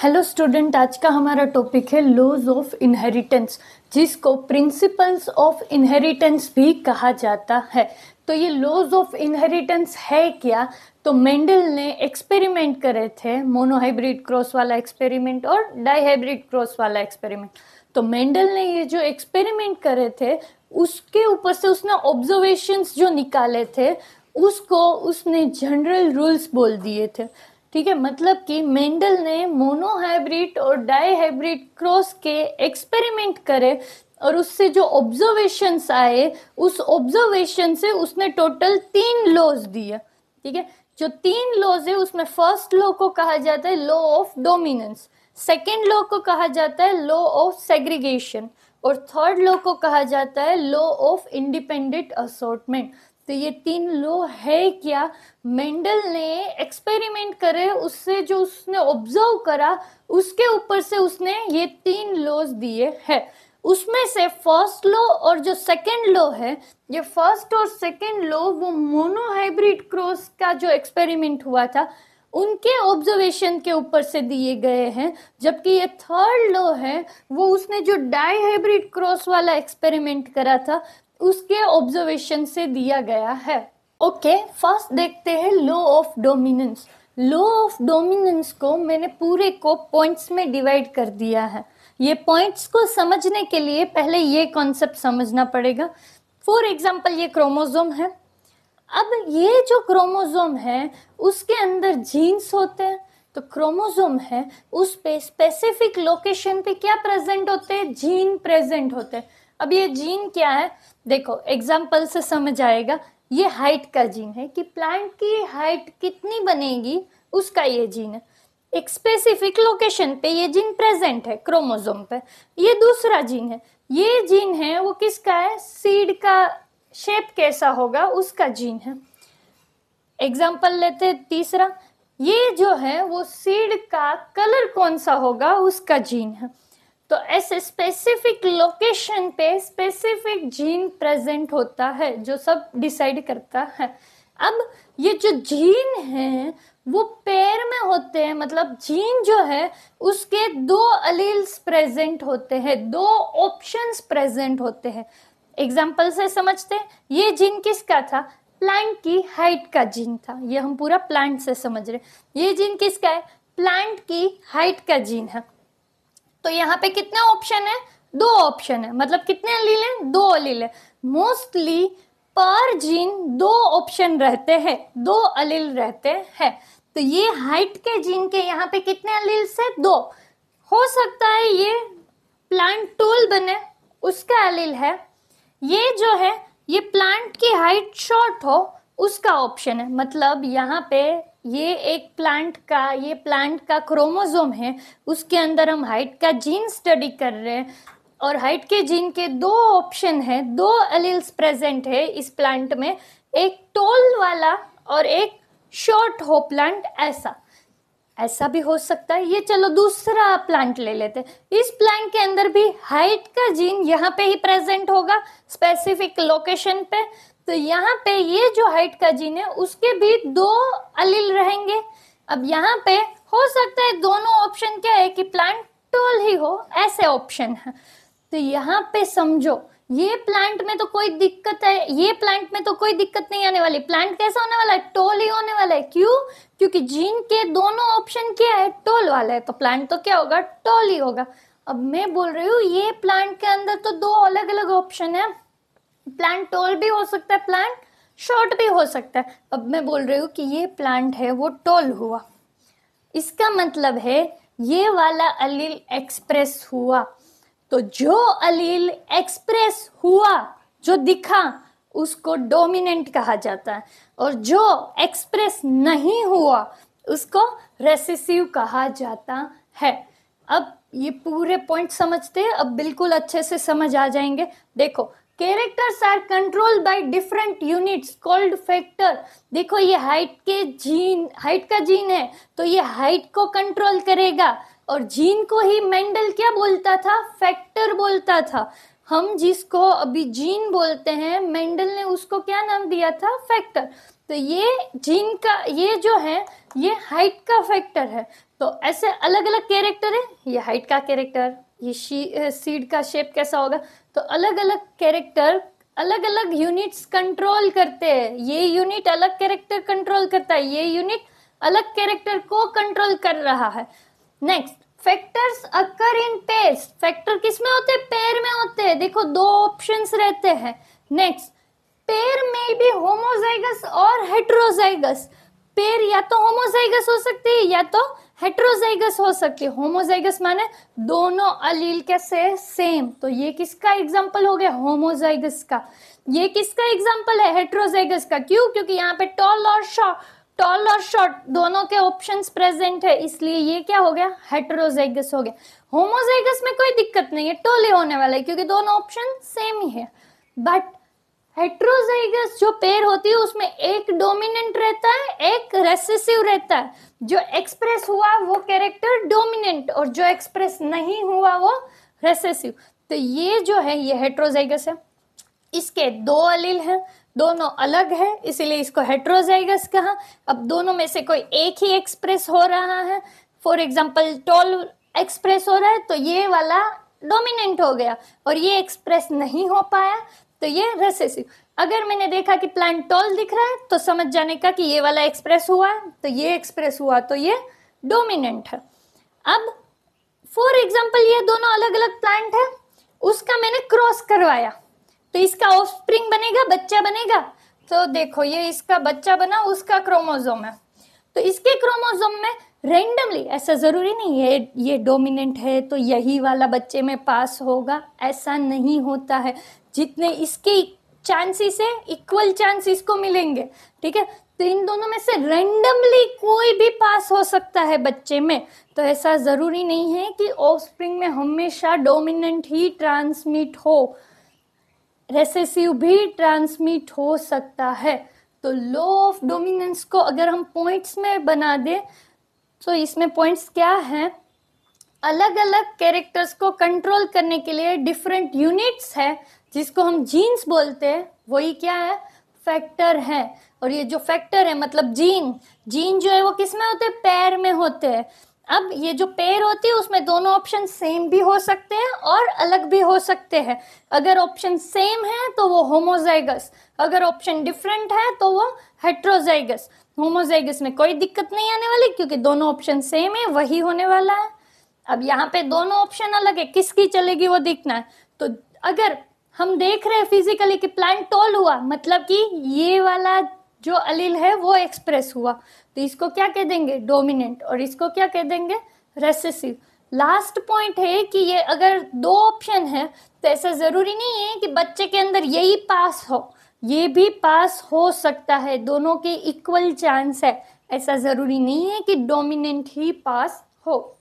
Hello student, आज का हमारा टॉपिक है लॉज ऑफ इनहेरिटेंस, जिसको प्रिंसिपल्स ऑफ इनहेरिटेंस भी कहा जाता है। तो ये लॉज ऑफ इनहेरिटेंस है क्या? तो मेंडल ने एक्सपेरिमेंट करे थे, मोनोहाइब्रिड क्रॉस वाला एक्सपेरिमेंट और डाईहाइब्रिड क्रॉस वाला एक्सपेरिमेंट। तो मेंडल ने ये जो एक्सपेरिमेंट करे थे उसके ऊपर से उसने ऑब्जर्वेशंस जो निकाले थे उसको उसने जनरल रूल्स बोल दिए थे। ठीक है, मतलब कि मेंडल ने मोनोहाइब्रिड और डाईहाइब्रिड क्रॉस के एक्सपेरिमेंट करे और उससे जो ऑब्जर्वेशंस आए उस ऑब्जर्वेशन से उसने टोटल 3 लॉज दिए। ठीक है, जो 3 लॉज है उसमें फर्स्ट लॉ को कहा जाता है law of dominance, second law को कहा जाता है लॉ ऑफ सेग्रीगेशन और थर्ड लॉ को कहा जाता है लॉ ऑफ इंडिपेंडेंट असॉर्टमेंट। तो ये 3 लॉ है क्या? मेंडल ने एक्सपेरिमेंट करे, उससे जो उसने ऑब्जर्व करा उसके ऊपर से उसने ये 3 लॉज दिए हैं। उसमें से फर्स्ट लॉ और जो सेकेंड लॉ है, ये फर्स्ट और सेकेंड लॉ वो मोनोहाइब्रिड क्रॉस का जो एक्सपेरिमेंट हुआ था उनके ऑब्जर्वेशन के ऊपर से दिए गए हैं, जबकि ये थर्ड लॉ है वो उसने जो डाईहाइब्रिड क्रॉस वाला एक्सपेरिमेंट करा था उसके ऑब्जर्वेशन से दिया गया है। ओके, फर्स्ट देखते हैं law of dominance. Law of dominance को मैंने पूरे को पॉइंट्स में डिवाइड कर दिया है। ये पॉइंट्स को समझने के लिए पहले ये कॉन्सेप्ट समझना पड़ेगा। फॉर एग्जांपल, ये क्रोमोसोम है। अब ये जो क्रोमोसोम है उसके अंदर जीन्स होते हैं। तो क्रोमोसोम है उस पे स्पेसिफिक लोकेशन पे क्या प्रेजेंट होते हैं? जीन प्रेजेंट होते हैं। अब ये जीन क्या है, देखो एग्जाम्पल से समझ आएगा। ये हाइट का जीन है कि प्लांट की हाइट कितनी बनेगी, उसका ये जीन है। एक स्पेसिफिक लोकेशन पे ये जीन प्रेजेंट है क्रोमोसोम पे। ये दूसरा जीन है, ये जीन है वो किसका है? सीड का शेप कैसा होगा उसका जीन है। एग्जाम्पल लेते हैं तीसरा, ये जो है वो सीड का कलर कौन सा होगा उसका जीन है। तो ऐसे स्पेसिफिक लोकेशन पे स्पेसिफिक जीन प्रेजेंट होता है जो सब डिसाइड करता है। अब ये जो जीन है वो पेयर में होते हैं, मतलब जीन जो है उसके 2 अलील्स प्रेजेंट होते हैं, 2 ऑप्शंस प्रेजेंट होते हैं। एग्जाम्पल से समझते हैं, ये जीन किसका था? प्लांट की हाइट का जीन था। ये हम पूरा प्लांट से समझ रहे। ये जीन किसका है? प्लांट की हाइट का जीन है। तो यहाँ पे कितने ऑप्शन है? 2 ऑप्शन है, मतलब कितने अलील है? 2 अलील है। मोस्टली पर जीन 2 ऑप्शन रहते हैं, 2 अलील रहते हैं। तो ये हाइट के जीन के यहाँ पे कितने अलील से? 2। हो सकता है ये प्लांट टूल बने, उसका अलील है। ये जो है ये प्लांट की हाइट शॉर्ट हो, उसका ऑप्शन है। मतलब यहाँ पे ये एक प्लांट का क्रोमोसोम है, उसके अंदर हम हाइट का जीन स्टडी कर रहे हैं और हाइट के जीन के 2 ऑप्शन है, 2 एलील्स प्रेजेंट है इस प्लांट में, एक टॉल वाला और एक शॉर्ट हो प्लांट। ऐसा भी हो सकता है। ये चलो दूसरा प्लांट ले लेते हैं। इस प्लांट के अंदर भी हाइट का जीन यहाँ पे ही प्रेजेंट होगा स्पेसिफिक लोकेशन पे। तो यहाँ पे ये जो हाइट का जीन है उसके भी 2 अलील रहेंगे। अब यहाँ पे हो सकता है दोनों ऑप्शन क्या है कि प्लांट टॉल ही हो, ऐसे ऑप्शन है। तो यहाँ पे समझो ये प्लांट में तो कोई दिक्कत है, ये प्लांट में तो कोई दिक्कत नहीं आने वाली। प्लांट कैसा होने वाला है? टॉल ही होने वाला है। क्यों? क्योंकि जीन के दोनों ऑप्शन क्या है? टॉल वाला है। तो प्लांट तो क्या होगा? टॉल ही होगा। अब मैं बोल रही हूँ ये प्लांट के अंदर तो 2 अलग अलग ऑप्शन है, प्लांट टॉल भी हो सकता है, प्लांट शॉर्ट भी हो सकता है। अब मैं बोल रही हूँ कि ये प्लांट है वो टॉल हुआ, इसका मतलब है ये वाला अलील एक्सप्रेस हुआ। तो जो अलील एक्सप्रेस हुआ, जो दिखा, उसको डोमिनेंट कहा जाता है और जो एक्सप्रेस नहीं हुआ उसको रेसेसिव कहा जाता है। अब ये पूरे पॉइंट समझते हैं, अब बिल्कुल अच्छे से समझ आ जाएंगे। देखो, characters are controlled by different units called factor. देखो ये हाइट का जीन है तो ये हाइट को कंट्रोल करेगा और जीन को ही मेंडल क्या बोलता था? फैक्टर बोलता था। हम जिसको अभी जीन बोलते हैं मेंडल ने उसको क्या नाम दिया था? फैक्टर। तो ये जीन का ये जो है ये हाइट का फैक्टर है। तो ऐसे अलग अलग कैरेक्टर है, ये हाइट का कैरेक्टर, ये सीड का शेप कैसा होगा, तो अलग अलग कैरेक्टर अलग अलग यूनिट्स कंट्रोल करते हैं। ये यूनिट अलग कैरेक्टर कंट्रोल करता है, ये यूनिट अलग कैरेक्टर को कंट्रोल कर रहा है। नेक्स्ट, फैक्टर्स अकर इन पेयर्स। फैक्टर किस में होते हैं? पेयर में होते हैं। देखो दो ऑप्शंस रहते हैं। नेक्स्ट, पेयर में भी होमोजाइगस और हेट्रोजाइगस। पेयर या तो होमोजाइगस हो सकती है या तो हेट्रोजाइगस हो सकती है। होमोजाइगस माने दोनों अलील कैसे? सेम। तो ये किसका एग्जांपल हो गया? होमोजाइगस का। ये किसका एग्जांपल है? हेट्रोजाइगस का। क्यों? क्योंकि यहाँ पे टॉल और शॉर्ट दोनों के ऑप्शंस प्रेजेंट है, इसलिए ये क्या हो गया? हेट्रोजाइगस हो गया। होमोजाइगस में कोई दिक्कत नहीं है, टॉल ही होने वाला है क्योंकि दोनों ऑप्शन सेम ही है। बट हेट्रोजाइगस जो पेयर होती है उसमें एक डोमिनेंट रहता है, एक रेसेसिव रहता है। जो एक्सप्रेस हुआ वो कैरेक्टर डोमिनेंट और जो एक्सप्रेस नहीं हुआ वो रेसेसिव। तो ये जो है ये हेट्रोजाइगस है। इसके दो अलील हैं, दोनों अलग है, इसीलिए इसको हेट्रोजाइगस कहा। अब दोनों में से कोई एक ही एक्सप्रेस हो रहा है, फॉर एग्जांपल टॉल एक्सप्रेस हो रहा है तो ये वाला डोमिनेंट हो गया और ये एक्सप्रेस नहीं हो पाया तो ये रेसेसिव। अगर मैंने देखा कि प्लांट टॉल दिख रहा है तो समझ जाने का कि ये वाला एक्सप्रेस हुआ है तो ये एक्सप्रेस हुआ तो ये डोमिनेंट है। अब फॉर एग्जांपल ये दोनों अलग अलग प्लांट है, उसका मैंने क्रॉस करवाया तो इसका ऑफस्प्रिंग बनेगा, बच्चा बनेगा। तो देखो ये इसका बच्चा बना, उसका क्रोमोसोम है, तो इसके क्रोमोसोम में रेंडमली, ऐसा जरूरी नहीं है ये डोमिनेंट है तो यही वाला बच्चे में पास होगा, ऐसा नहीं होता है। जितने इसके चांसेस है इक्वल चांस इसको मिलेंगे, ठीक है। तो इन दोनों में से रेंडमली कोई भी पास हो सकता है बच्चे में। तो ऐसा जरूरी नहीं है कि ऑफस्प्रिंग में हमेशा डोमिनेंट ही ट्रांसमिट हो, रेसेसिव भी ट्रांसमिट हो सकता है। तो लॉ ऑफ डोमिनेंस को अगर हम पॉइंट्स में बना दे तो इसमें पॉइंट्स क्या हैं? अलग अलग कैरेक्टर्स को कंट्रोल करने के लिए डिफरेंट यूनिट्स है जिसको हम जीन्स बोलते हैं, वही क्या है? फैक्टर है। और ये जो फैक्टर है मतलब जीन जो है वो किस में होते हैं? पेयर में होते हैं। अब ये जो पेयर होती है उसमें दोनों ऑप्शन सेम भी हो सकते हैं और अलग भी हो सकते हैं। अगर ऑप्शन सेम है तो वो होमोजाइगस, अगर ऑप्शन डिफरेंट है तो वो हेट्रोजाइगस। होमोजाइगस में कोई दिक्कत नहीं आने वाली क्योंकि दोनों ऑप्शन सेम है, वही होने वाला है। अब यहाँ पे दोनों ऑप्शन अलग है, किसकी चलेगी वो देखना है। तो अगर हम देख रहे हैं फिजिकली कि प्लांट टॉल हुआ मतलब कि ये वाला जो अलील है वो एक्सप्रेस हुआ, तो इसको क्या कह देंगे? डोमिनेंट। और इसको क्या कह देंगे? रेसेसिव। लास्ट पॉइंट है कि ये अगर दो ऑप्शन है तो ऐसा जरूरी नहीं है कि बच्चे के अंदर यही पास हो, ये भी पास हो सकता है, दोनों के इक्वल चांस है। ऐसा जरूरी नहीं है कि डोमिनेंट ही पास हो।